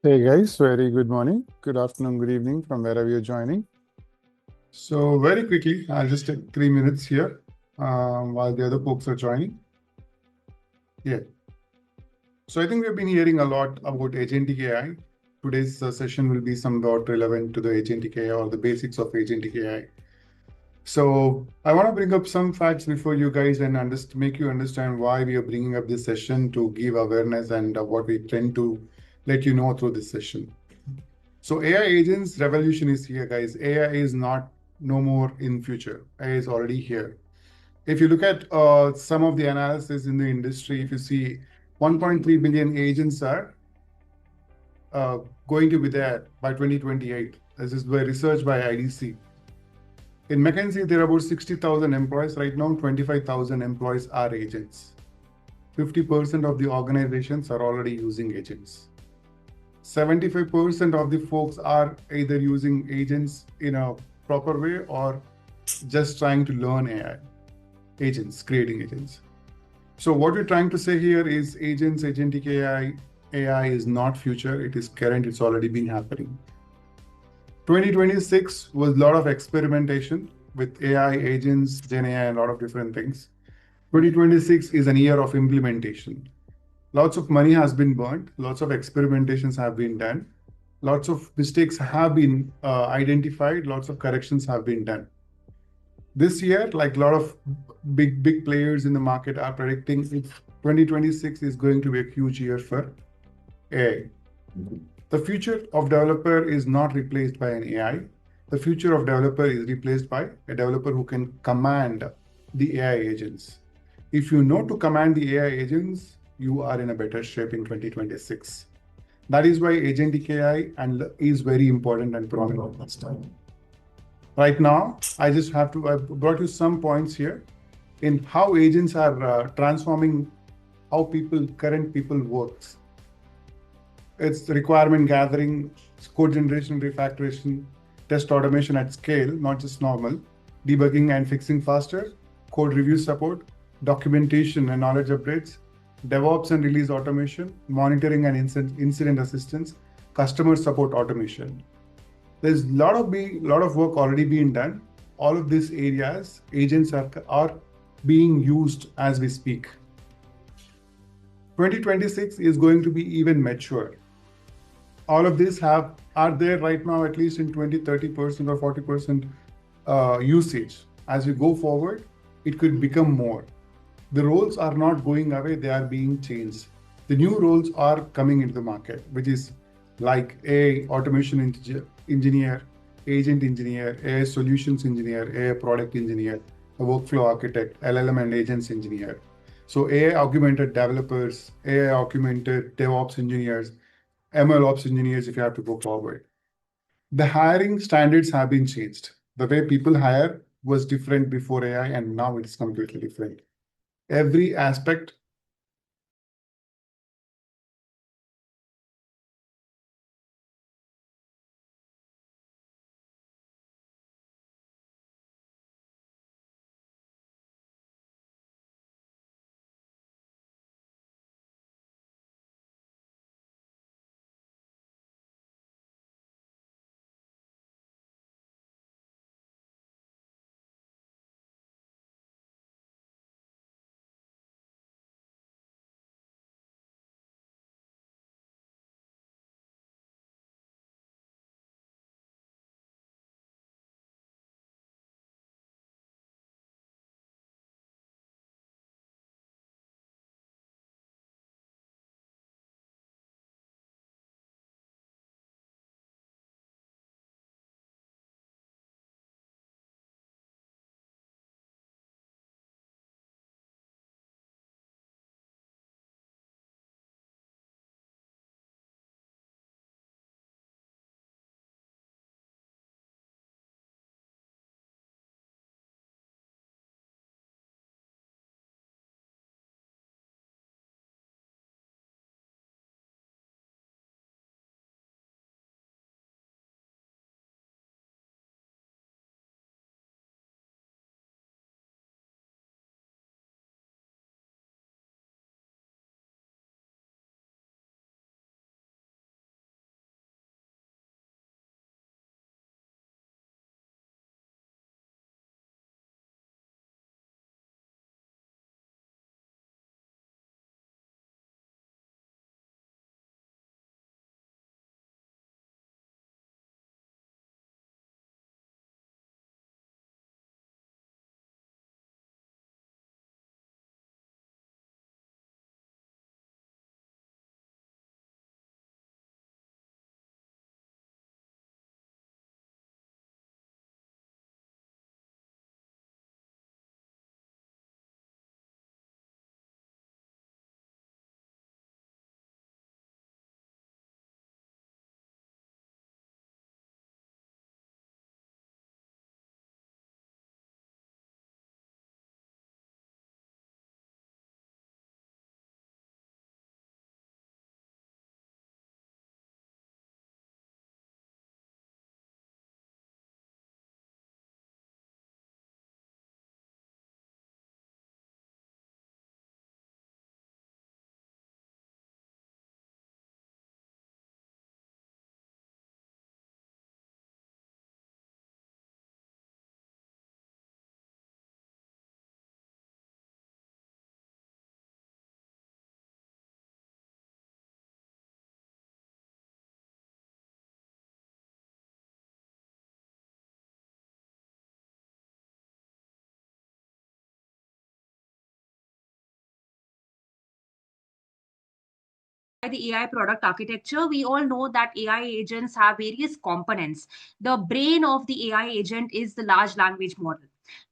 Hey guys, very good morning, good afternoon, good evening from wherever you're joining. So, very quickly, I'll just take 3 minutes here while the other folks are joining. Yeah. So, I think we've been hearing a lot about agentic AI. Today's session will be somewhat relevant to the agentic AI or the basics of agentic AI. So, I want to bring up some facts before you guys and make you understand why we are bringing up this session to give awareness and what we tend to let you know through this session. So AI agents revolution is here, guys. AI is not no more in future. AI is already here. If you look at some of the analysis in the industry, if you see 1.3 billion agents are uh, going to be there by 2028. This is by research by IDC. In McKinsey, there are about 60,000 employees right now. 25,000 employees are agents. 50% of the organizations are already using agents. 75% of the folks are either using agents in a proper way or just trying to learn AI. Agents, creating agents. So what we're trying to say here is agents, agentic AI, AI is not future, it is current, it's already been happening. 2026 was a lot of experimentation with AI, agents, Gen AI, and a lot of different things. 2026 is an year of implementation. Lots of money has been burnt, lots of experimentations have been done, lots of mistakes have been identified, lots of corrections have been done. This year, like a lot of big players in the market are predicting, 2026 is going to be a huge year for AI. The future of developer is not replaced by an AI. The future of developer is replaced by a developer who can command the AI agents. If you know to command the AI agents, you are in a better shape in 2026. That is why agentic AI is very important and prominent this time. Right now, I brought you some points here in how agents are transforming how current people works. It's requirement gathering, code generation, refactoration, test automation at scale, not just normal, debugging and fixing faster, code review support, documentation and knowledge updates, DevOps and release automation, monitoring and incident assistance, customer support automation. There's a lot of work already being done. All of these areas, agents are being used as we speak. 2026 is going to be even mature. All of these are there right now, at least in 20, 30% or 40% usage. As we go forward, it could become more. The roles are not going away, they are being changed. The new roles are coming into the market, which is like a automation engineer, agent engineer, a solutions engineer, a product engineer, a workflow architect, LLM and agents engineer. So AI augmented developers, AI augmented DevOps engineers, ML ops engineers if you have to go forward. The hiring standards have been changed. The way people hire was different before AI, and now it's completely different. Every aspect the AI product architecture, we all know that AI agents have various components. The brain of the AI agent is the large language model.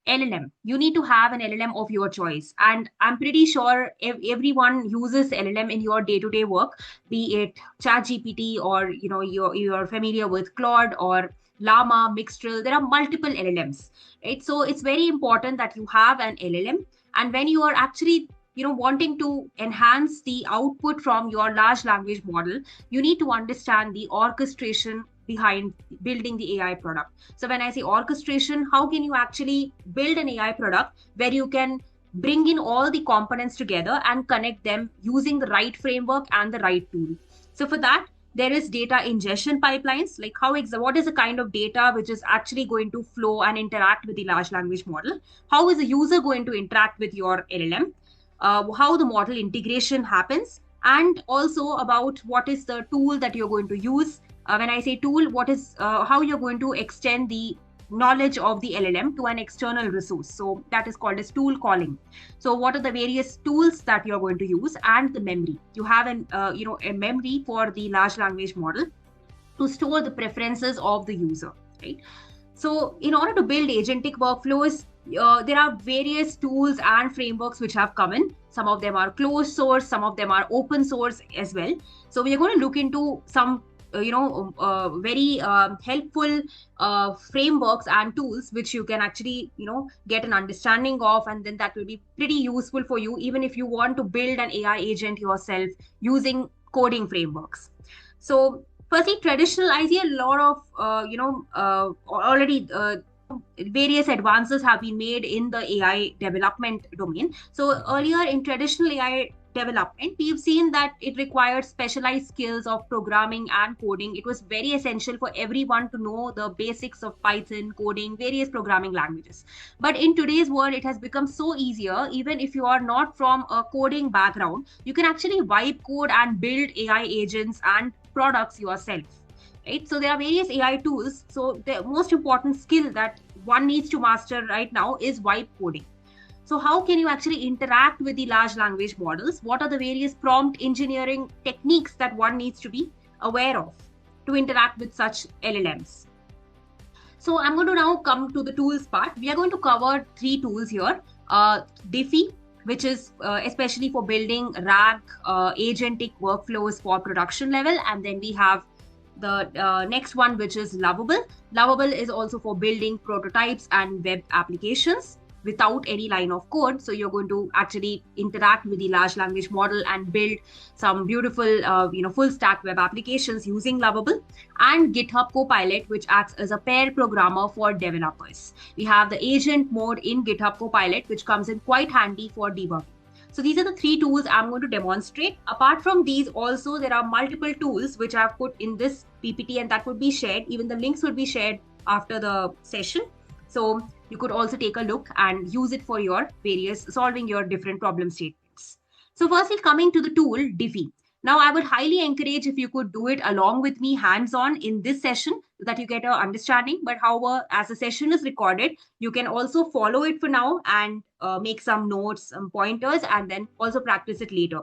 LLM. You need to have an LLM of your choice. And I'm pretty sure everyone uses LLM in your day-to-day work, be it ChatGPT or you're familiar with Claude or Llama, Mixtral. There are multiple LLMs, right? So it's very important that you have an LLM. And when you are actually wanting to enhance the output from your large language model, you need to understand the orchestration behind building the AI product. So when I say orchestration, how can you actually build an AI product where you can bring in all the components together and connect them using the right framework and the right tool? So for that, there is data ingestion pipelines, like what is the kind of data which is actually going to flow and interact with the large language model? How is the user going to interact with your LLM? How the model integration happens, and also about what is the tool that you're going to use. When I say tool, what is how you're going to extend the knowledge of the LLM to an external resource. So that is called as tool calling. So what are the various tools that you're going to use, and the memory. You have a memory for the large language model to store the preferences of the user, right? So, in order to build agentic workflows, there are various tools and frameworks which have come in. Some of them are closed source, some of them are open source as well. So, we are going to look into some, very helpful frameworks and tools which you can actually, get an understanding of, and then that will be pretty useful for you, even if you want to build an AI agent yourself using coding frameworks. So, firstly, traditional, I see a lot of already various advances have been made in the AI development domain. So earlier in traditional AI development, we've seen that it required specialized skills of programming and coding. It was very essential for everyone to know the basics of Python, coding, various programming languages. But in today's world, it has become so easier. Even if you are not from a coding background, you can actually wipe code and build AI agents and products yourself, right? So there are various AI tools. So the most important skill that one needs to master right now is vibe coding. So how can you actually interact with the large language models? What are the various prompt engineering techniques that one needs to be aware of to interact with such LLMs? So I'm going to now come to the tools part. We are going to cover three tools here. Diffy, which is especially for building RAG agentic workflows for production level. And then we have the next one, which is Lovable. Lovable is also for building prototypes and web applications without any line of code. So you're going to actually interact with the large language model and build some beautiful, full stack web applications using Lovable. And GitHub Copilot, which acts as a pair programmer for developers. We have the agent mode in GitHub Copilot, which comes in quite handy for debugging. So these are the three tools I'm going to demonstrate. Apart from these, also there are multiple tools which I've put in this PPT, and that would be shared. Even the links would be shared after the session. So you could also take a look and use it for your various solving your different problem statements. So firstly, coming to the tool Diffy. Now, I would highly encourage if you could do it along with me hands-on in this session so that you get an understanding. But however, as the session is recorded, you can also follow it for now and make some notes, some pointers, and then also practice it later.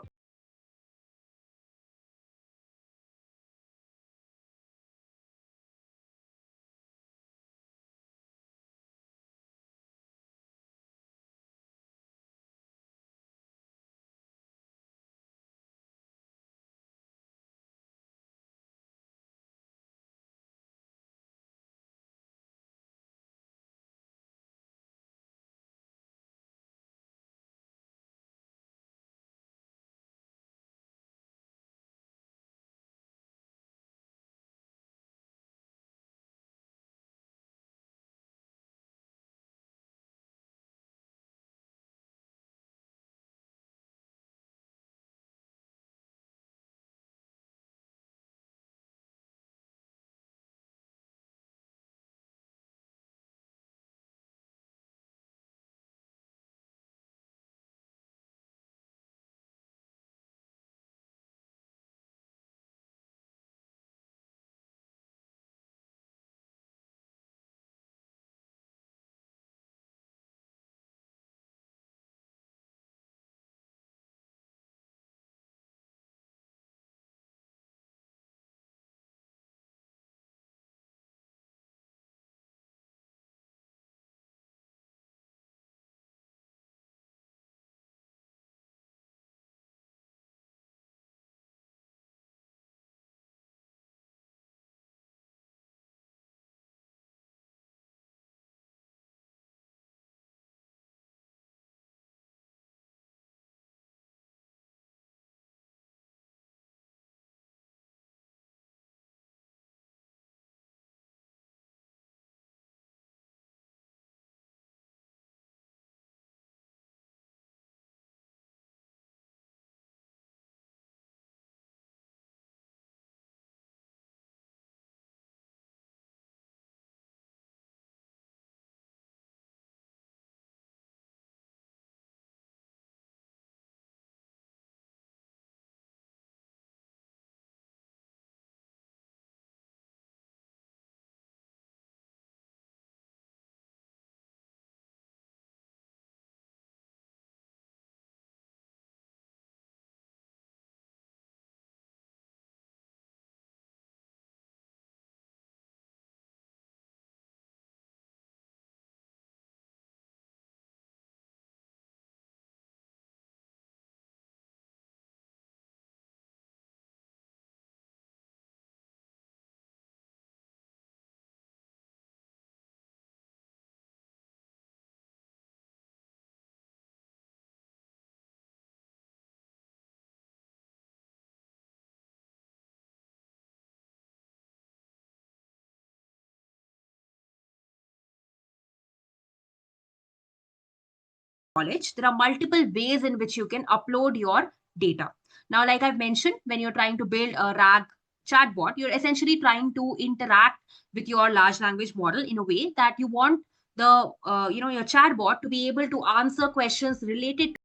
knowledge, there are multiple ways in which you can upload your data. Now, like I've mentioned, when you're trying to build a RAG chatbot, you're essentially trying to interact with your large language model in a way that you want the your chatbot to be able to answer questions related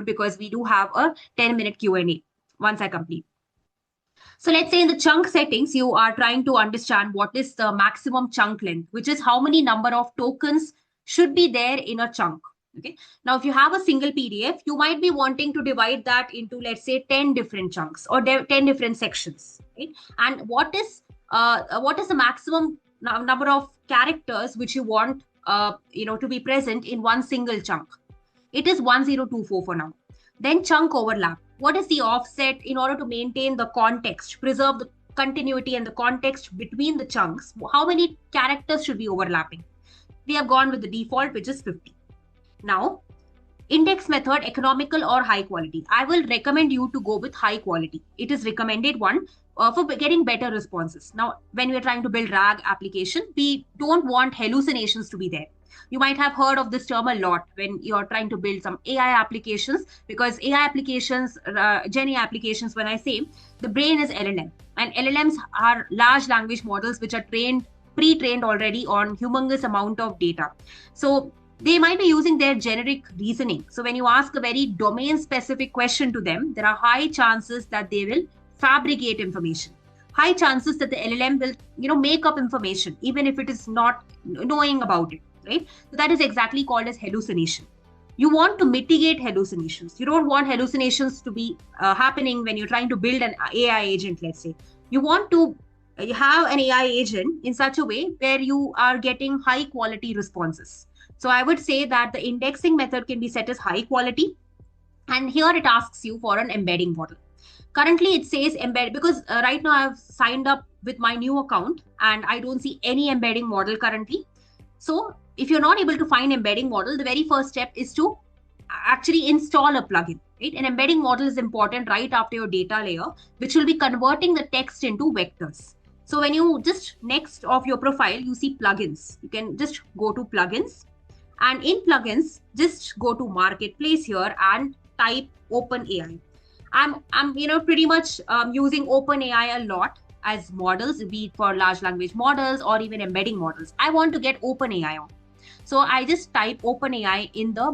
because we do have a 10-minute Q&A once I complete. So let's say in the chunk settings, you are trying to understand what is the maximum chunk length, which is how many number of tokens should be there in a chunk. Okay. Now, if you have a single PDF, you might be wanting to divide that into, let's say, 10 different chunks or 10 different sections. Right? And what is the maximum number of characters which you want to be present in one single chunk? It is 1024 for now. Then chunk overlap. What is the offset in order to maintain the context, preserve the continuity and the context between the chunks? How many characters should be overlapping? We have gone with the default, which is 50. Now, index method, economical or high quality. I will recommend you to go with high quality. It is recommended one for getting better responses. Now, when we are trying to build RAG application, we don't want hallucinations to be there. You might have heard of this term a lot when you're trying to build some AI applications, because AI applications, Gen AI applications, when I say the brain is LLM, and LLMs are large language models which are pre-trained already on humongous amount of data. So they might be using their generic reasoning. So when you ask a very domain specific question to them, there are high chances that they will fabricate information. High chances that the LLM will, make up information, even if it is not knowing about it. Right? So that is exactly called as hallucination. You want to mitigate hallucinations. You don't want hallucinations to be happening when you're trying to build an AI agent, let's say. You want to have an AI agent in such a way where you are getting high quality responses. So I would say that the indexing method can be set as high quality. And here it asks you for an embedding model. Currently, it says embed because right now I've signed up with my new account and I don't see any embedding model currently. So if you're not able to find embedding model, the very first step is to actually install a plugin. Right? An embedding model is important right after your data layer, which will be converting the text into vectors. So when you just next of your profile, you see plugins. You can just go to plugins, and in plugins, just go to marketplace here and type OpenAI. I'm pretty much using OpenAI a lot as models, be it for large language models or even embedding models. I want to get OpenAI on. So I just type OpenAI in the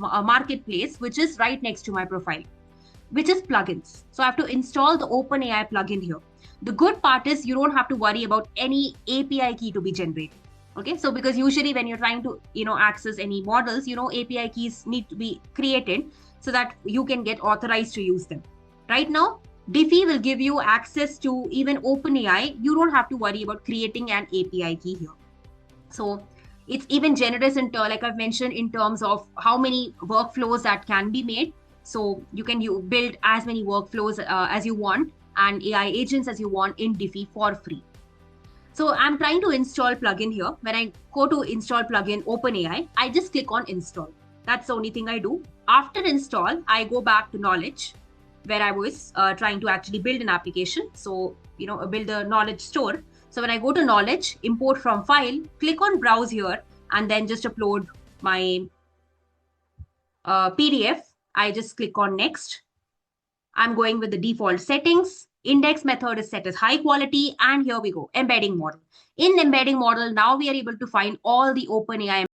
marketplace, which is right next to my profile, which is plugins. So I have to install the OpenAI plugin here. The good part is you don't have to worry about any API key to be generated. Okay, so because usually when you're trying to access any models, API keys need to be created so that you can get authorized to use them. Right now, Diffie will give you access to even OpenAI. You don't have to worry about creating an API key here. So it's even generous in like I've mentioned, in terms of how many workflows that can be made. So you can build as many workflows as you want and AI agents as you want in Diffie for free. So I'm trying to install plugin here. When I go to install plugin OpenAI, I just click on install. That's the only thing I do. After install, I go back to knowledge where I was trying to actually build an application. So, build a knowledge store. So when I go to knowledge, import from file, click on browse here, and then just upload my PDF. I just click on next. I'm going with the default settings. Index method is set as high quality. And here we go, embedding model. In embedding model, now we are able to find all the OpenAI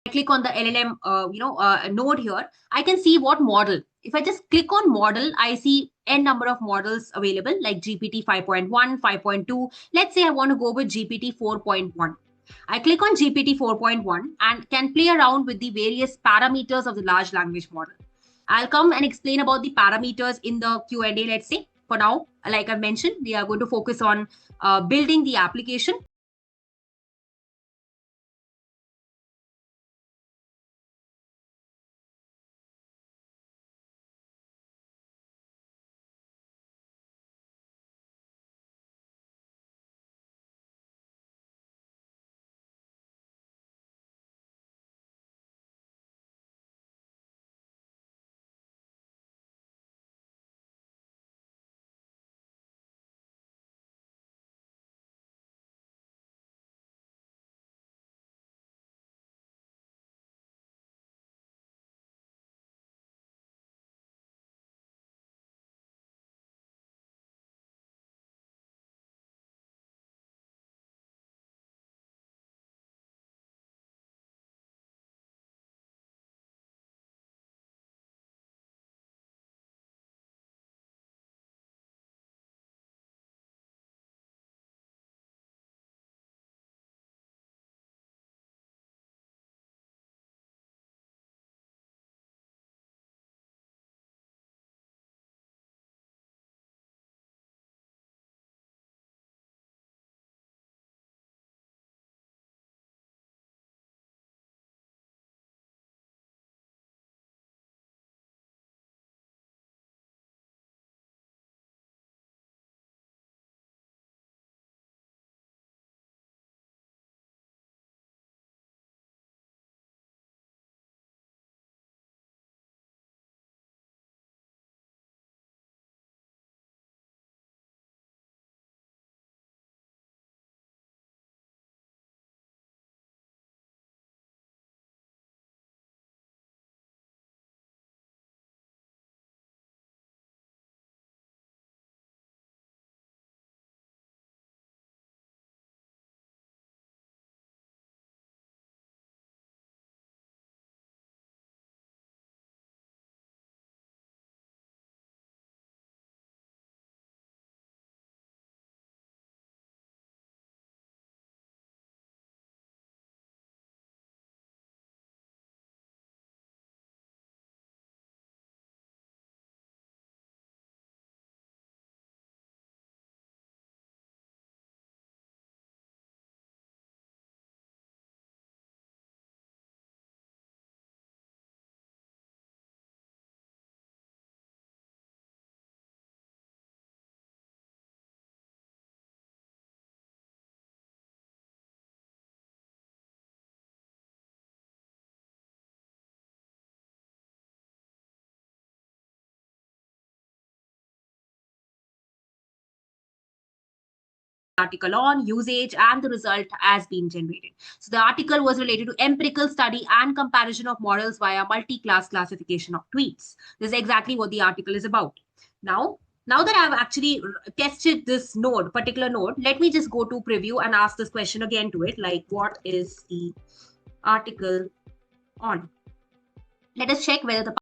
click on the LLM, node here, I can see what model. If I just click on model, I see n number of models available like GPT 5.1, 5.2. Let's say I want to go with GPT 4.1. I click on GPT 4.1 and can play around with the various parameters of the large language model. I'll come and explain about the parameters in the Q&A, let's say. For now, like I mentioned, we are going to focus on building the application. Article on usage and the result has been generated. So the article was related to empirical study and comparison of models via multi-class classification of tweets. This is exactly what the article is about. Now that I've actually tested this particular node, let me just go to preview and ask this question again to it, like what is the article on? Let us check whether the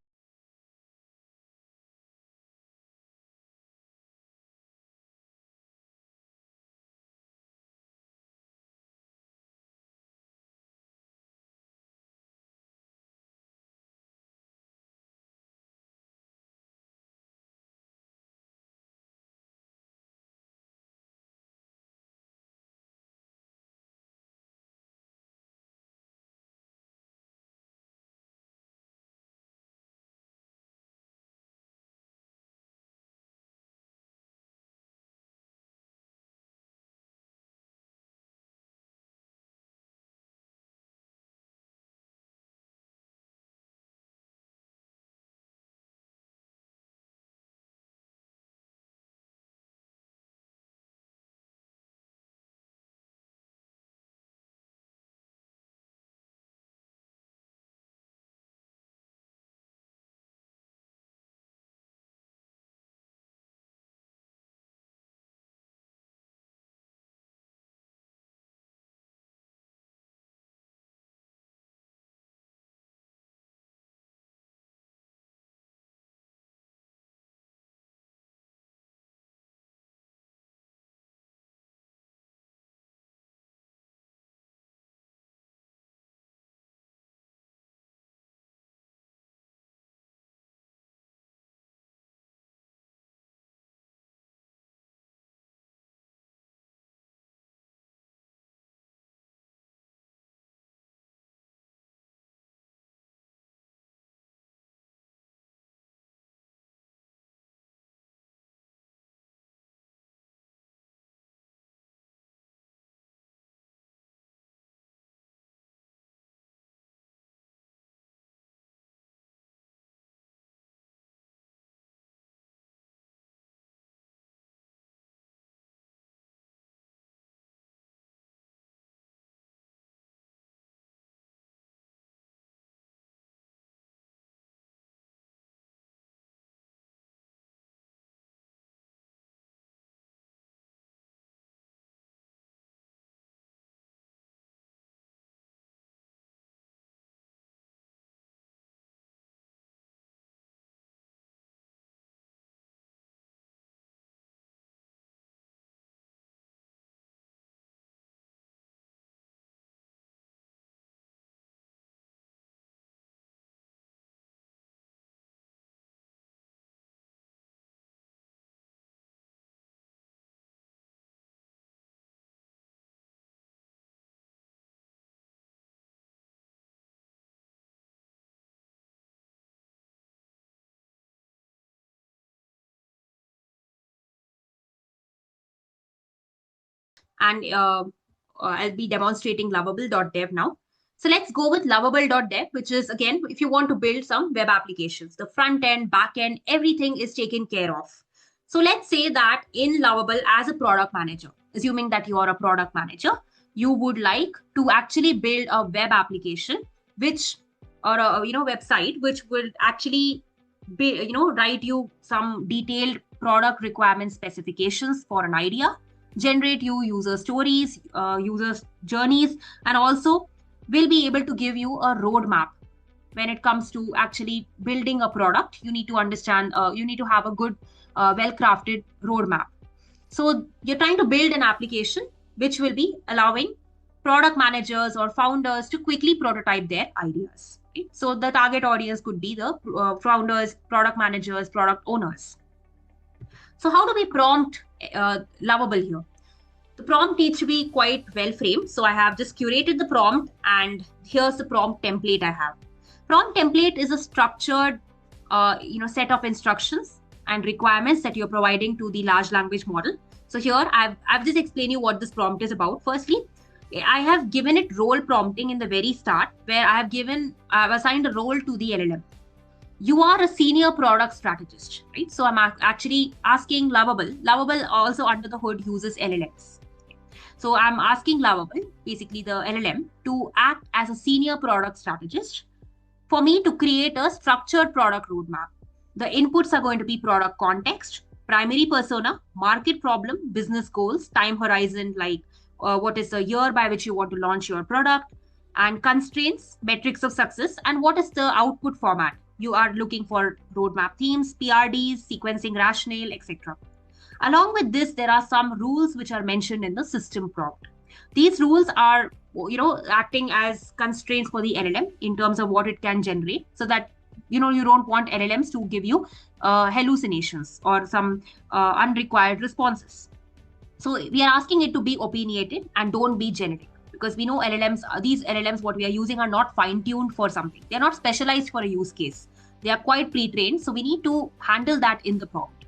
and I'll be demonstrating lovable.dev now. So let's go with lovable.dev, which is, again, if you want to build some web applications, the front end, back end, everything is taken care of. So let's say that in Lovable, as a product manager, assuming that you are a product manager, you would like to actually build a web application, which, or a website, which will actually be, write you some detailed product requirement specifications for an idea, generate you user stories, users journeys, and also will be able to give you a roadmap. When it comes to actually building a product, you need to understand, you need to have a good, well-crafted roadmap. So you're trying to build an application which will be allowing product managers or founders to quickly prototype their ideas. Right? So the target audience could be the founders, product managers, product owners. So how do we prompt Lovable here? The prompt needs to be quite well framed. So I have just curated the prompt, and here's the prompt template I have. Prompt template is a structured set of instructions and requirements that you're providing to the large language model. So here I've just explained you what this prompt is about. Firstly, I have given it role prompting in the very start, where I've assigned a role to the LLM. You are a senior product strategist, right? So I'm actually asking Lovable. Lovable also under the hood uses LLMs. So I'm asking Lovable, basically the LLM, to act as a senior product strategist for me to create a structured product roadmap. The inputs are going to be product context, primary persona, market problem, business goals, time horizon, like what is the year by which you want to launch your product, and constraints, metrics of success, and what is the output format. You are looking for roadmap themes, PRDs, sequencing rationale, etc. Along with this, there are some rules which are mentioned in the system prompt. These rules are, acting as constraints for the LLM in terms of what it can generate, so that, you don't want LLMs to give you hallucinations or some unrequired responses. So we are asking it to be opinionated and don't be generic, because we know these LLMs, what we are using, are not fine-tuned for something. They're not specialized for a use case. They are quite pre-trained. So we need to handle that in the prompt.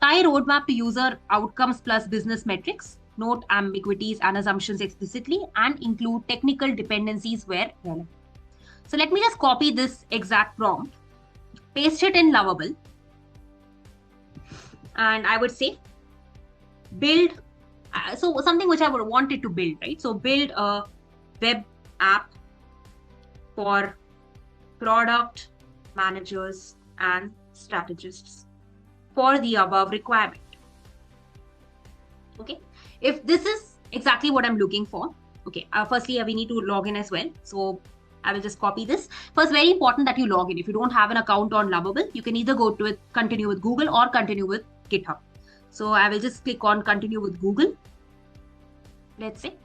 Tie roadmap to user outcomes plus business metrics. Note ambiguities and assumptions explicitly, and include technical dependencies where relevant. So let me just copy this exact prompt, paste it in Lovable, and I would say build, so something which I would want it to build, right? So build a web app for product managers and strategists for the above requirement. Okay, if this is exactly what I'm looking for, okay, firstly, we need to log in as well. So I will just copy this. First, very important that you log in. If you don't have an account on Lovable, you can either go to it, continue with Google, or continue with GitHub. So I will just click on continue with Google. Let's say,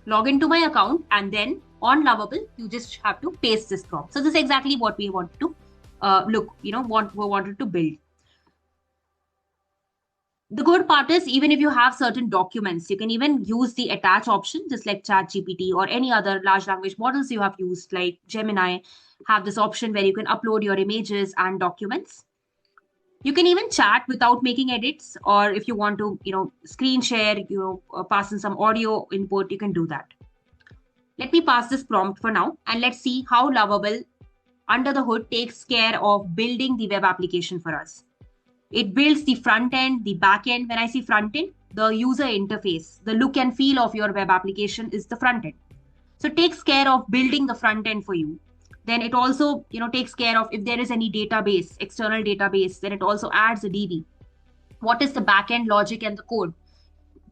log into my account, and then on Lovable, you just have to paste this prompt. So this is exactly what we wanted to wanted to build. The good part is, even if you have certain documents, you can even use the attach option, just like ChatGPT or any other large language models you have used, like Gemini, have this option where you can upload your images and documents. You can even chat without making edits, or if you want to, screen share, pass in some audio input, you can do that. Let me pass this prompt for now, and let's see how Lovable under the hood takes care of building the web application for us. It builds the front end, the back end. When I see front end, the user interface, the look and feel of your web application is the front end. So it takes care of building the front end for you. Then it also, takes care of if there is any database, external database, then it also adds a DB. What is the backend logic and the code?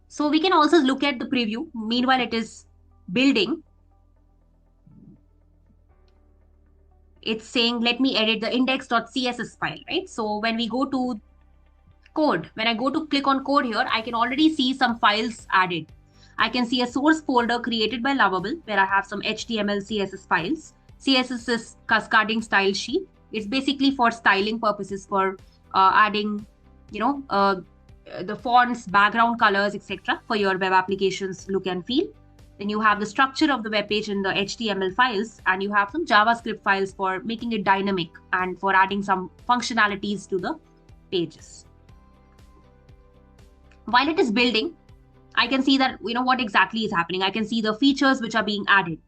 So we can also look at the preview. Meanwhile, it is building. It's saying, let me edit the index.css file, right? So when we go to code, when I go to click on code here, I can already see some files added. I can see a source folder created by Lovable where I have some HTML, CSS files. CSS is cascading style sheet. It's basically for styling purposes, for adding, the fonts, background colors, etc. for your web applications look and feel. Then you have the structure of the web page in the HTML files, and you have some JavaScript files for making it dynamic and for adding some functionalities to the pages. While it is building, I can see that, what exactly is happening. I can see the features which are being added.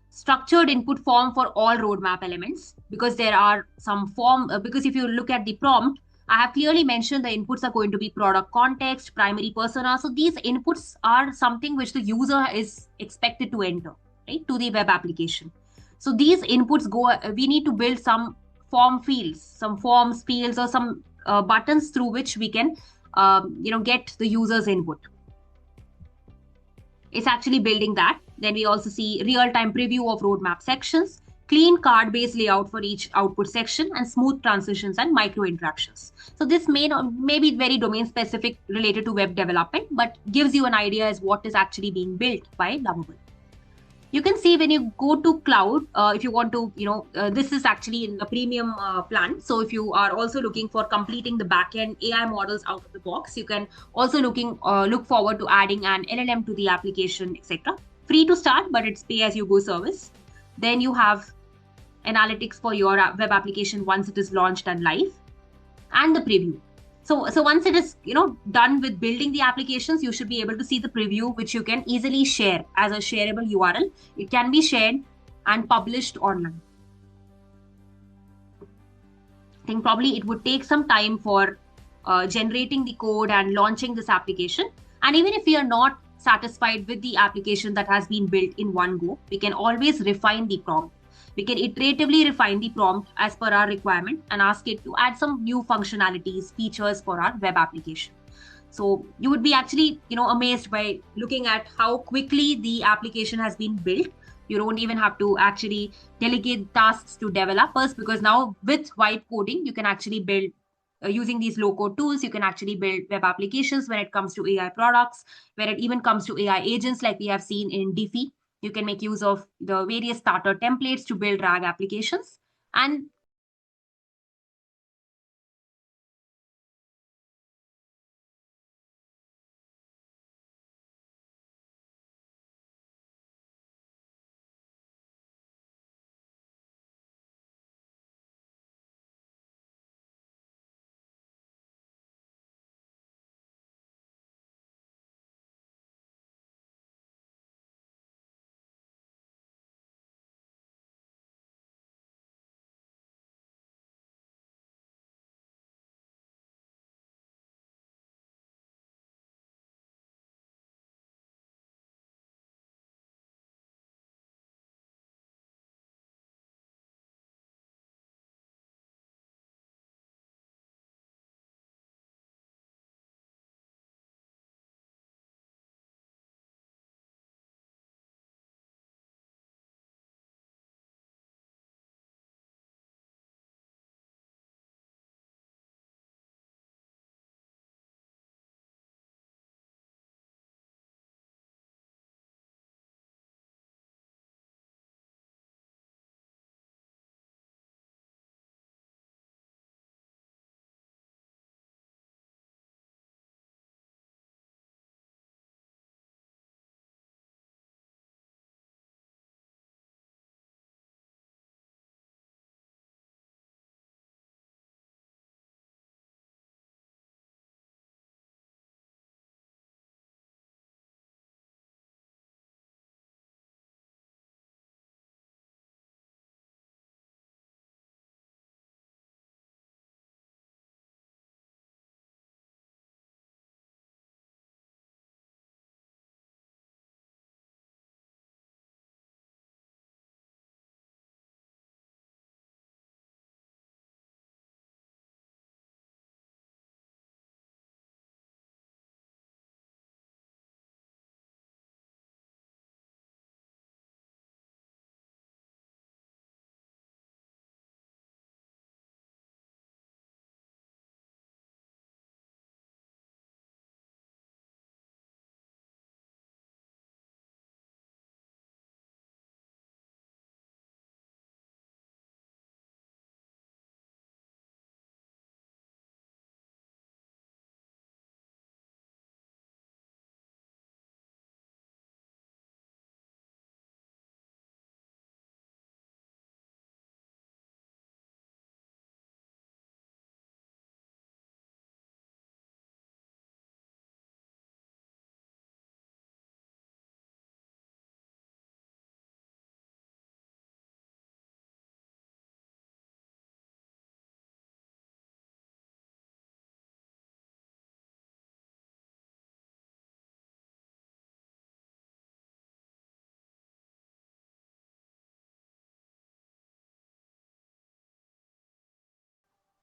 Structured input form for all roadmap elements, because there are some form, because if you look at the prompt, I have clearly mentioned the inputs are going to be product context, primary persona. So these inputs are something which the user is expected to enter, right, to the web application. So these inputs we need to build some form fields, some forms, fields, or some buttons through which we can, get the user's input. It's actually building that. Then we also see real-time preview of roadmap sections, clean card-based layout for each output section, and smooth transitions and micro interactions. So this may be very domain specific related to web development, but gives you an idea as what is actually being built by Lovable. You can see when you go to cloud, if you want to, this is actually in a premium plan. So if you are also looking for completing the backend AI models out of the box, you can also look forward to adding an LLM to the application, etc. Free to start, but it's pay as you go service. Then you have analytics for your web application once it is launched and live, and the preview. So once it is done with building the applications, you should be able to see the preview, which you can easily share as a shareable URL. It can be shared and published online. I think probably it would take some time for generating the code and launching this application. And even if we are not satisfied with the application that has been built in one go, we can always refine the prompt. We can iteratively refine the prompt as per our requirement and ask it to add some new functionalities, features for our web application. So you would be actually, amazed by looking at how quickly the application has been built. You don't even have to actually delegate tasks to developers, because now with vibe coding, you can actually build using these low code tools. You can actually build web applications when it comes to AI products, when it even comes to AI agents, like we have seen in Diffy. You can make use of the various starter templates to build RAG applications. And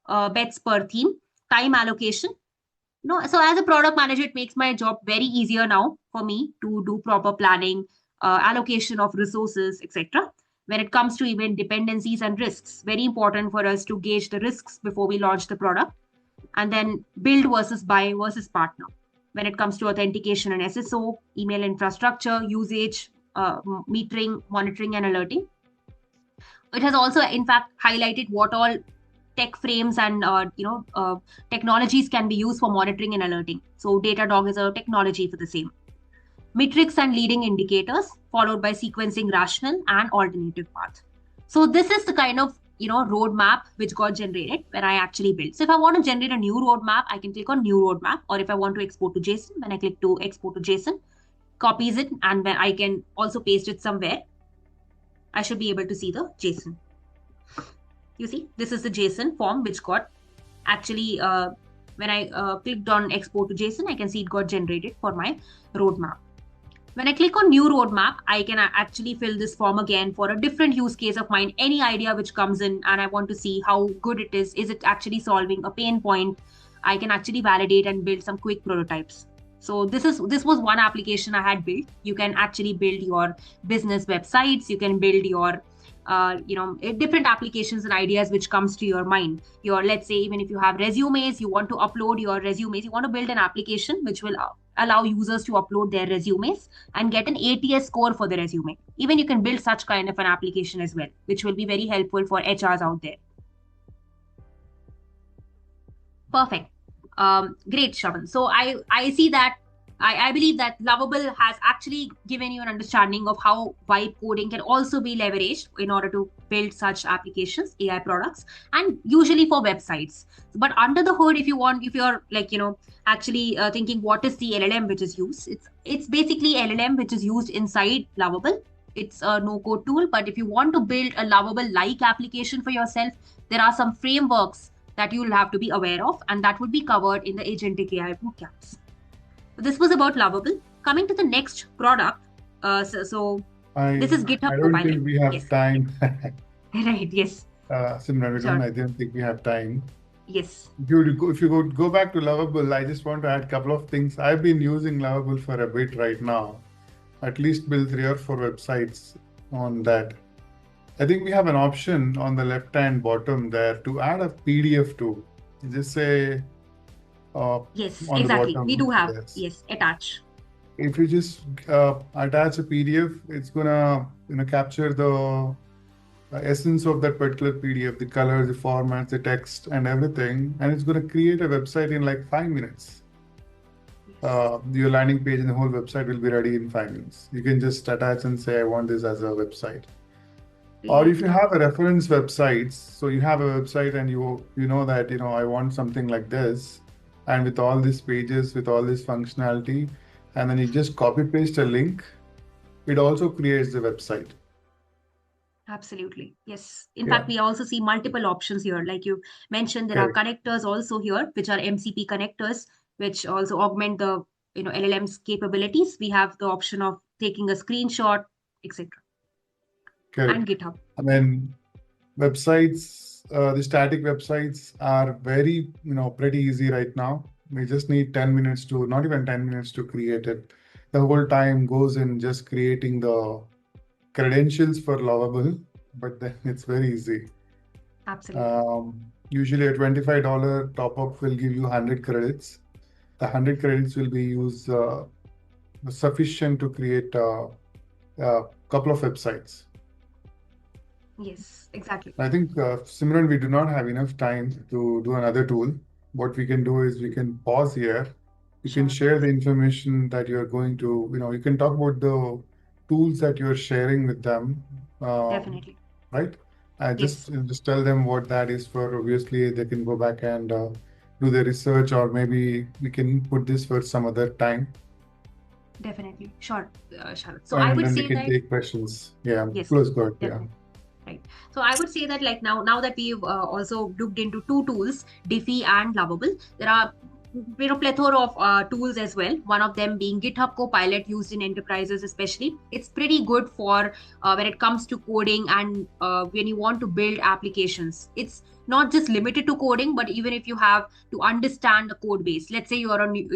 bets per theme, time allocation. No, so as a product manager, it makes my job very easier now for me to do proper planning, allocation of resources, etc. When it comes to even dependencies and risks, very important for us to gauge the risks before we launch the product, and then build versus buy versus partner. When it comes to authentication and SSO, email infrastructure, usage, metering, monitoring, and alerting. It has also, in fact, highlighted what all tech frames and technologies can be used for monitoring and alerting. So Datadog is a technology for the same. Metrics and leading indicators, followed by sequencing rational and alternative path. So this is the kind of roadmap which got generated when I actually built. So if I want to generate a new roadmap, I can click on new roadmap, or if I want to export to JSON, when I click to export to JSON, copies it, and when I can also paste it somewhere, I should be able to see the JSON. You see, this is the JSON form which got actually, when I clicked on export to JSON, I can see it got generated for my roadmap. When I click on new roadmap, I can actually fill this form again for a different use case of mine, any idea which comes in, and I want to see how good it is. Is it actually solving a pain point? I can actually validate and build some quick prototypes. So this was one application I had built. You can actually build your business websites. You can build your different applications and ideas which comes to your mind. Let's say, even if you have resumes, you want to upload your resumes, you want to build an application which will allow users to upload their resumes and get an ATS score for the resume. Even you can build such kind of an application as well, which will be very helpful for HRs out there. Perfect. Great, Shravan. So I see that I believe that Lovable has actually given you an understanding of how vibe coding can also be leveraged in order to build such applications, AI products, and usually for websites. But under the hood, if you're actually thinking what is the LLM which is used, it's basically LLM which is used inside Lovable. It's a no-code tool, but if you want to build a Lovable-like application for yourself, there are some frameworks that you'll have to be aware of, and that would be covered in the Agentic AI bootcamps. This was about Lovable. Coming to the next product, this is GitHub I don't Copilot. think we have time. Right, yes. Simran, Sure. I don't think we have time. Yes. If you go back to Lovable, I just want to add a couple of things. I've been using Lovable for a bit right now. At least build 3 or 4 websites on that. I think we have an option on the left-hand bottom there to add a PDF to. Just say, yes, on the exactly. bottom, We do have, yes. Attach. If you just attach a PDF, it's gonna capture the essence of that particular PDF, the colors, the formats, the text, and everything, and it's gonna create a website in like 5 minutes. Your landing page and the whole website will be ready in 5 minutes. You can just attach and say, I want this as a website. Or if you have a reference websites, so you have a website and you know that I want something like this, and with all these pages, with all this functionality, and then you just copy paste a link, it also creates the website. Absolutely, yes. In fact, we also see multiple options here. Like you mentioned, there are connectors also here, which are MCP connectors, which also augment the LLM's capabilities. We have the option of taking a screenshot, etc. And GitHub. I mean, websites, the static websites are very, pretty easy right now. We just need 10 minutes to, not even 10 minutes to create it. The whole time goes in just creating the credentials for Lovable, but then it's very easy. Absolutely. Usually a $25 top-up will give you 100 credits. The 100 credits will be used sufficient to create a couple of websites. Yes, exactly. I think, Simran, we do not have enough time to do another tool. What we can do is we can pause here. You can share the information that you're going to, you can talk about the tools that you're sharing with them. Definitely. Right? Just tell them what that is for. Obviously, they can go back and do their research, or maybe we can put this for some other time. Definitely. Sure, Sharat. So I would say that take questions. Yeah, close good. Yeah. Right. So I would say that now that we've also looked into 2 tools, Diffy and Lovable, there are plethora of tools as well. One of them being GitHub Copilot, used in enterprises especially. It's pretty good for when it comes to coding and when you want to build applications. It's not just limited to coding, but even if you have to understand the code base. Let's say you're a new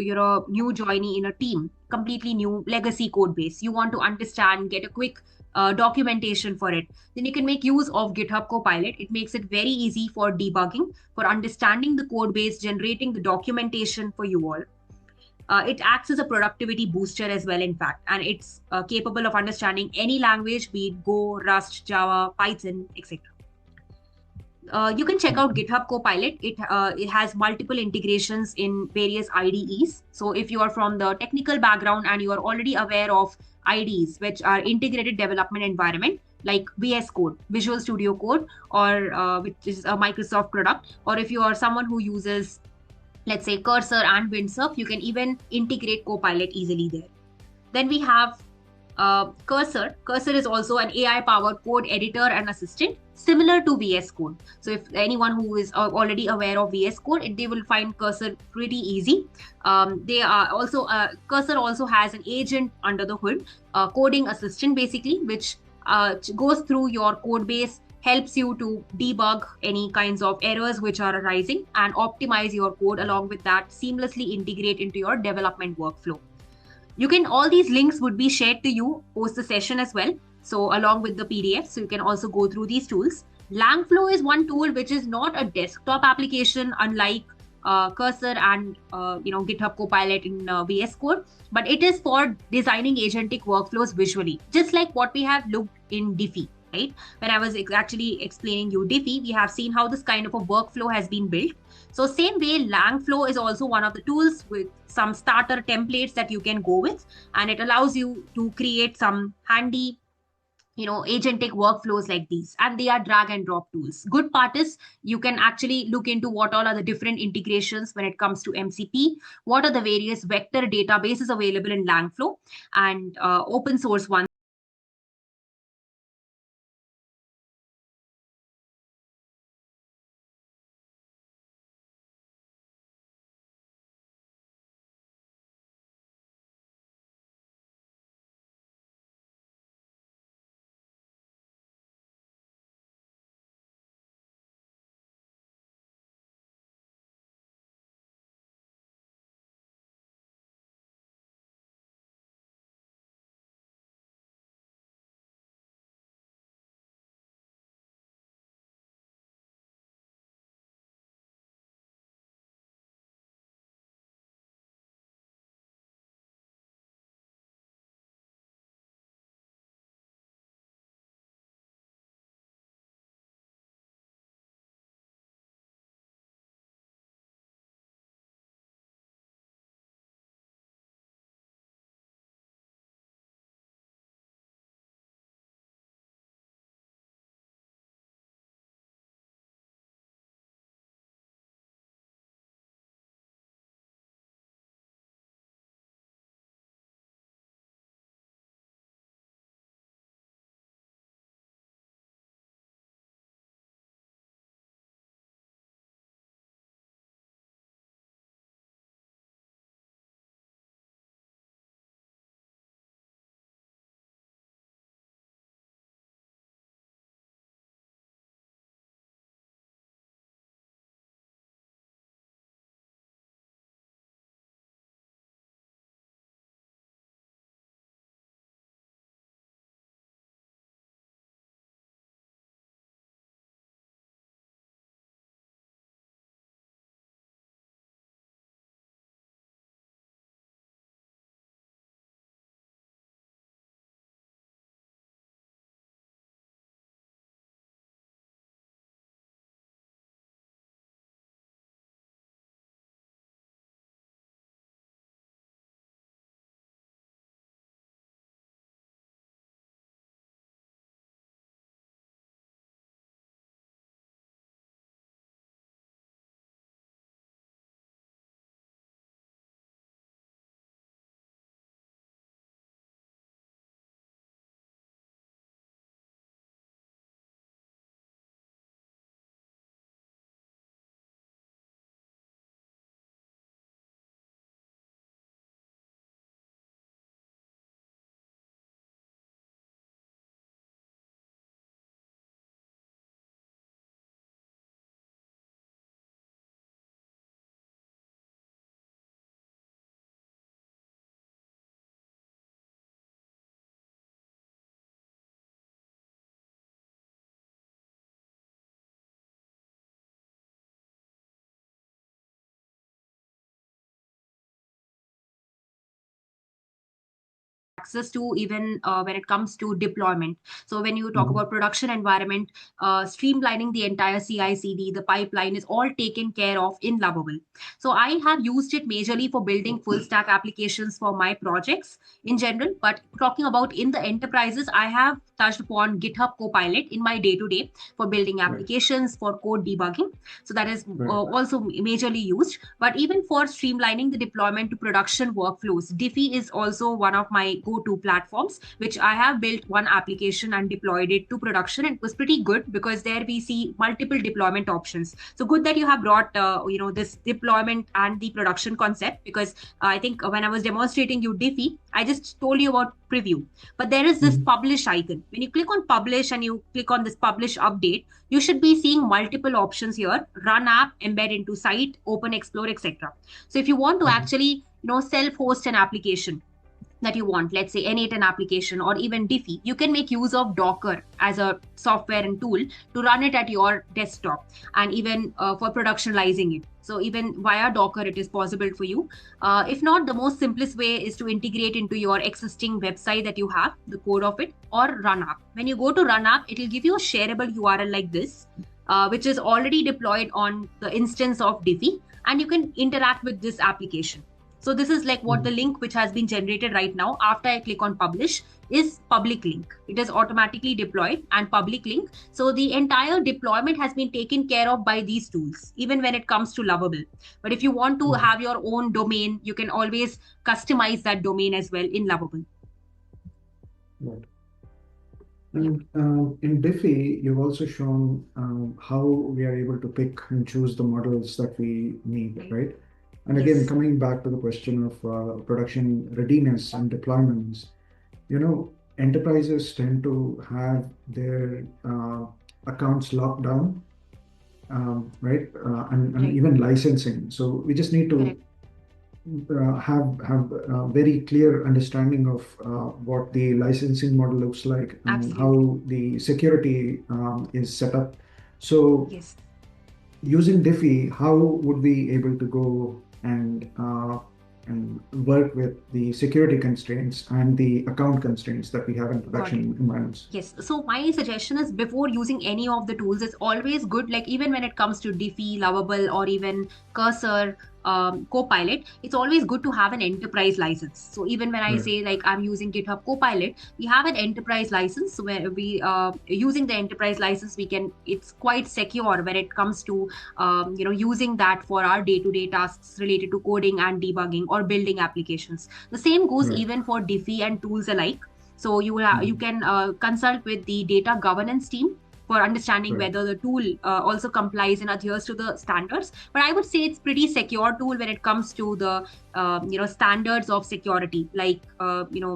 joinee in a team, completely new legacy code base. You want to understand, get a quick documentation for it. Then you can make use of GitHub Copilot. It makes it very easy for debugging, for understanding the code base, generating the documentation for you all. It acts as a productivity booster as well, in fact, and it's capable of understanding any language, be it Go, Rust, Java, Python, etc. You can check out GitHub Copilot. It has multiple integrations in various IDEs. So if you are from the technical background and you are already aware of IDEs, which are integrated development environment, like VS Code, Visual Studio Code, or which is a Microsoft product, or if you are someone who uses, let's say, Cursor and Windsurf, you can even integrate Copilot easily there. Then we have Cursor. Cursor is also an AI-powered code editor and assistant, similar to VS Code. So if anyone who is already aware of VS Code, they will find Cursor pretty easy. They are also Cursor also has an agent under the hood, coding assistant basically, which goes through your code base, helps you to debug any kinds of errors which are arising, and optimize your code. Along with that, seamlessly integrate into your development workflow. You can, all these links would be shared to you post the session as well. So along with the PDF, so you can also go through these tools. Langflow is one tool which is not a desktop application, unlike Cursor and GitHub Copilot in VS Code, but it is for designing agentic workflows visually, just like what we have looked in Diffy. Right? When I was actually explaining you Diffy, we have seen how this kind of a workflow has been built. So same way, Langflow is also one of the tools with some starter templates that you can go with, and it allows you to create some handy agentic workflows like these, and they are drag and drop tools. Good part is you can actually look into what all are the different integrations when it comes to MCP, what are the various vector databases available in Langflow, and open source ones access to even when it comes to deployment. So when you talk about production environment, streamlining the entire CI/CD, the pipeline is all taken care of in Lovable. So I have used it majorly for building full stack applications for my projects in general. But talking about in the enterprises, I have touched upon GitHub Copilot in my day-to-day for building applications, for code debugging. So that is also majorly used. But even for streamlining the deployment to production workflows, Diffy is also one of my go-to platforms, which I have built one application and deployed it to production. And it was pretty good because there we see multiple deployment options. So good that you have brought this deployment and the production concept, because I think when I was demonstrating you Diffy, I just told you about preview, but there is this publish icon. When you click on publish and you click on this publish update, you should be seeing multiple options here: run app, embed into site, open, explore, etc. So if you want to actually self-host an application that you want, let's say N8 application or even Diffy, you can make use of Docker as a software and tool to run it at your desktop, and even for productionalizing it. So even via Docker, it is possible for you. If not, the most simplest way is to integrate into your existing website that you have, the code of it, or run app. When you go to run app, it will give you a shareable URL like this, which is already deployed on the instance of Diffy, and you can interact with this application. So this is like what the link which has been generated right now after I click on publish is public link. It is automatically deployed and public link. So the entire deployment has been taken care of by these tools, even when it comes to Lovable. But if you want to have your own domain, you can always customize that domain as well in Lovable. Right. And in Diffy, you've also shown how we are able to pick and choose the models that we need, right? And again, coming back to the question of production readiness and deployments, enterprises tend to have their accounts locked down, right? And even licensing. So we just need to have a very clear understanding of what the licensing model looks like and how the security is set up. So using Diffy, how would we able to go and work with the security constraints and the account constraints that we have in production environments? Yes. So my suggestion is, before using any of the tools, it's always good, like even when it comes to Diffy, Lovable, or even Cursor, Copilot, it's always good to have an enterprise license. So even when I say like I'm using GitHub Copilot, we have an enterprise license. So where we using the enterprise license, it's quite secure when it comes to using that for our day-to-day tasks related to coding and debugging or building applications. The same goes even for Diffy and tools alike. So you can consult with the data governance team for understanding whether the tool also complies and adheres to the standards. But I would say it's pretty secure tool when it comes to the standards of security, like HIPAA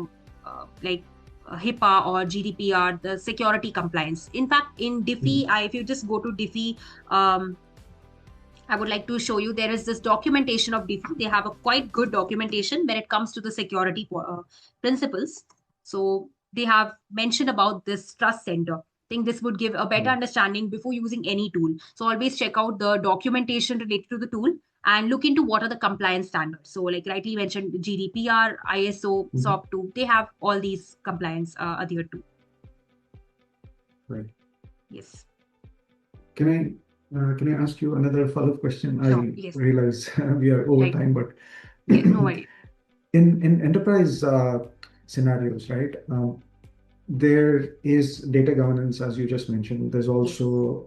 or GDPR, the security compliance. In fact, in Diffy, if you just go to Diffy, I would like to show you, there is this documentation of Diffy. They have a quite good documentation when it comes to the security principles. So they have mentioned about this trust center. I think this would give a better understanding before using any tool. So always check out the documentation related to the tool and look into what are the compliance standards. So like rightly mentioned, GDPR, ISO, SOC 2, they have all these compliance adhered to. Right. Yes. Can I ask you another follow-up question? Sure, I realize we are over time, but no worries. In enterprise scenarios, right? There is data governance, as you just mentioned. There's also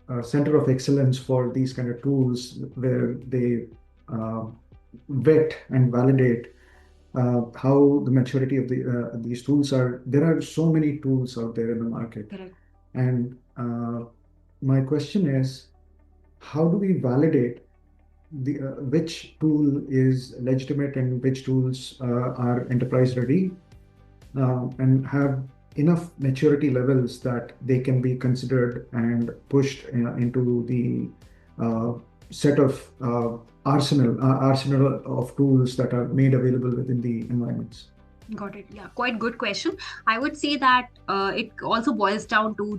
a center of excellence for these kind of tools where they vet and validate how the maturity of these tools are. There are so many tools out there in the market. And my question is, how do we validate which tool is legitimate and which tools are enterprise ready and have enough maturity levels that they can be considered and pushed into the set of arsenal of tools that are made available within the environments? Got it. Yeah, quite good question. I would say that it also boils down to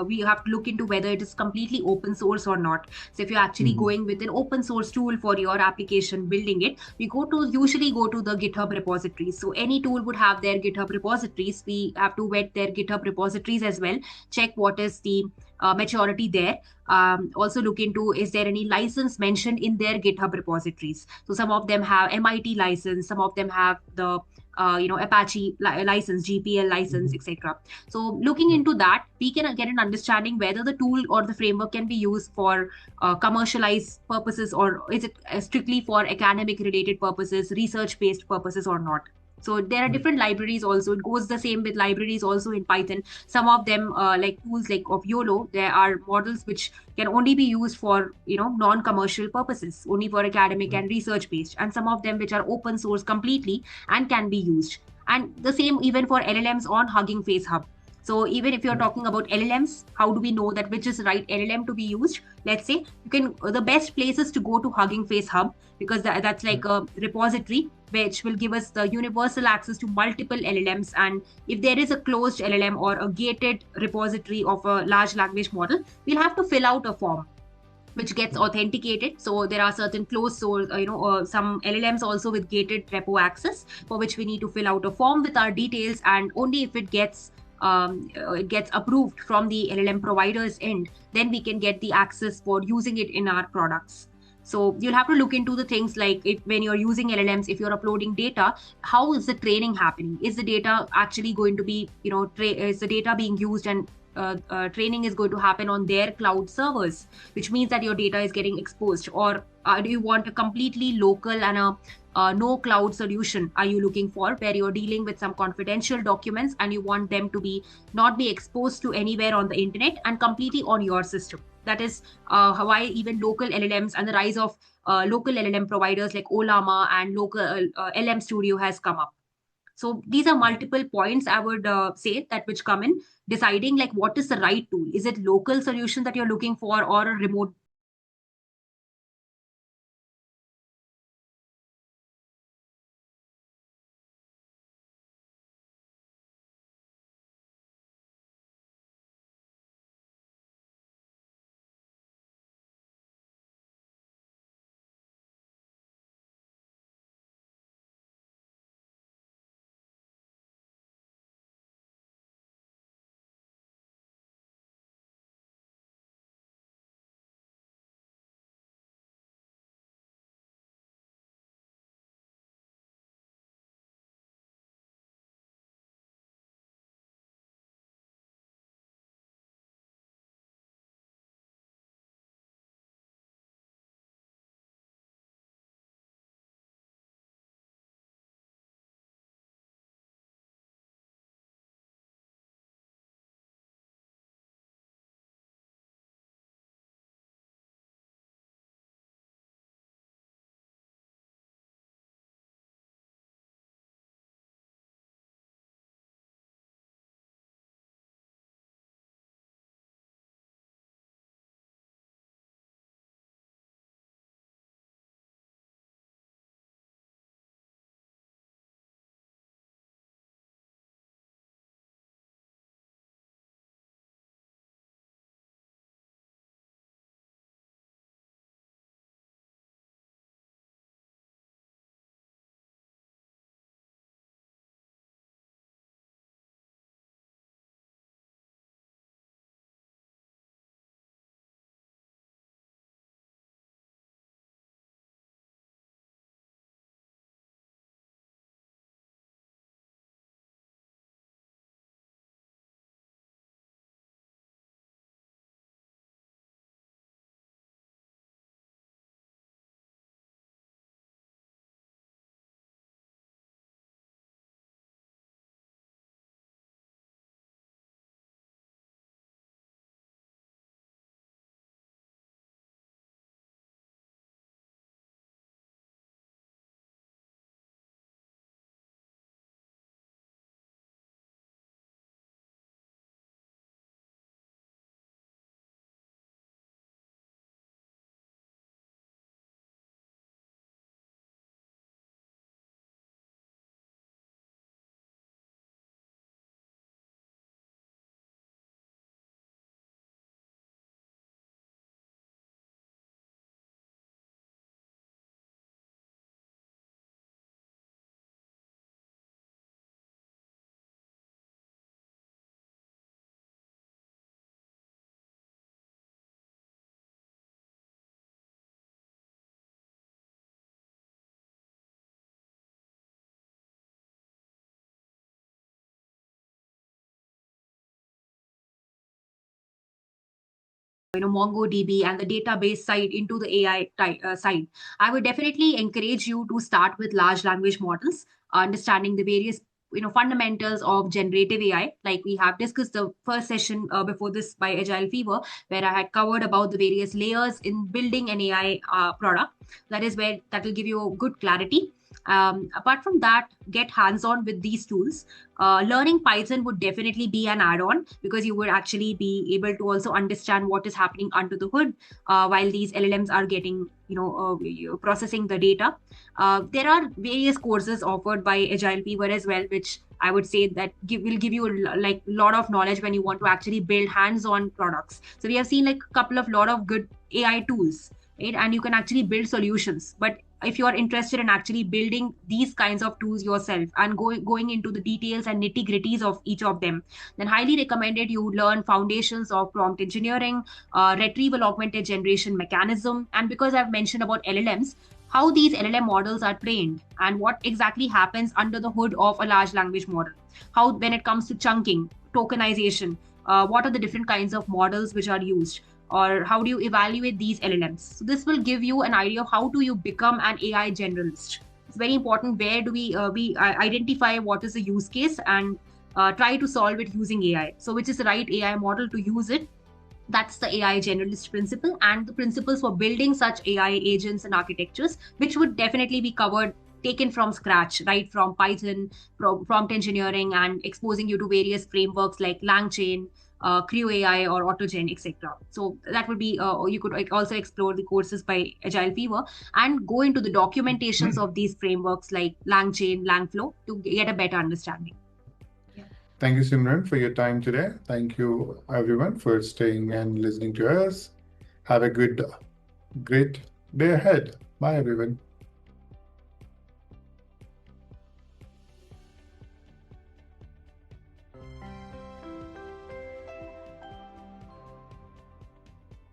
we have to look into whether it is completely open source or not. So if you're actually Mhm. going with an open source tool for your application, building it, we usually go to the GitHub repositories. So any tool would have their GitHub repositories. We have to vet their GitHub repositories as well, check what is the maturity there. Also look into, is there any license mentioned in their GitHub repositories. So some of them have MIT license, some of them have the Apache license, GPL license, Mhm. etc. So looking Yeah. into that, we can get an understanding whether the tool or the framework can be used for commercialized purposes, or is it strictly for academic related purposes, research based purposes or not. So there are Right. different libraries also. It goes the same with libraries also in Python. Some of them, like tools like of YOLO, there are models which can only be used for non-commercial purposes, only for academic Right. and research based, and some of them which are open source completely and can be used. And the same even for LLMs on Hugging Face Hub. So even if you're Right. talking about LLMs, how do we know that which is the right LLM to be used? Let's say you can the best places to go to Hugging Face Hub, because that's Right. like a repository which will give us the universal access to multiple LLMs. And if there is a closed LLM or a gated repository of a large language model, we'll have to fill out a form which gets Right. authenticated. So there are certain closed source, some LLMs also with gated repo access, for which we need to fill out a form with our details, and only if it gets approved from the LLM provider's end, then we can get the access for using it in our products. So you'll have to look into the things like, if when you're using LLMs, if you're uploading data, how is the training happening? Is the data actually going to be, is the data being used, and training is going to happen on their cloud servers, which means that your data is getting exposed? Or do you want a completely local and a no cloud solution are you looking for, where you're dealing with some confidential documents and you want them to be not be exposed to anywhere on the internet and completely on your system? That is why even local LLMs and the rise of local LLM providers like Olama and local LM Studio has come up. So these are Right. multiple points I would say that which come in deciding like what is the right tool. Is it local solution that you're looking for, or a remote MongoDB and the database side into the AI side, I would definitely encourage you to start with large language models, understanding the various fundamentals of generative AI. Like we have discussed the first session before this by Agile Fever, where I had covered about the various layers in building an AI product. That will give you good clarity. Apart from that, get hands-on with these tools. Learning Python would definitely be an add-on, because you would actually be able to also understand what is happening under the hood while these LLMs are getting, processing the data. There are various courses offered by Agile Fever as well, which I would say that will give you like a lot of knowledge when you want to actually build hands-on products. So we have seen like a lot of good AI tools, right? And you can actually build solutions. But if you are interested in actually building these kinds of tools yourself and going into the details and nitty gritties of each of them, then highly recommended you learn foundations of prompt engineering, retrieval augmented generation mechanism. And because I've mentioned about LLMs, how these LLM models are trained and what exactly happens under the hood of a large language model. How, when it comes to chunking, tokenization, what are the different kinds of models which are used, or how do you evaluate these LLMs? So this will give you an idea of how do you become an AI generalist. It's very important. Where do we identify what is the use case and try to solve it using AI. So which is the right AI model to use it? That's the AI generalist principle, and the principles for building such AI agents and architectures, which would definitely be covered, taken from scratch, right from Python, prompt engineering, and exposing you to various frameworks like LangChain, Creo AI, or AutoGen, etc. So that would be, you could also explore the courses by Agile Fever and go into the documentations of these frameworks like LangChain, Langflow to get a better understanding. Thank you, Simran, for your time today. Thank you, everyone, for staying and listening to us. Have a great day ahead. Bye, everyone.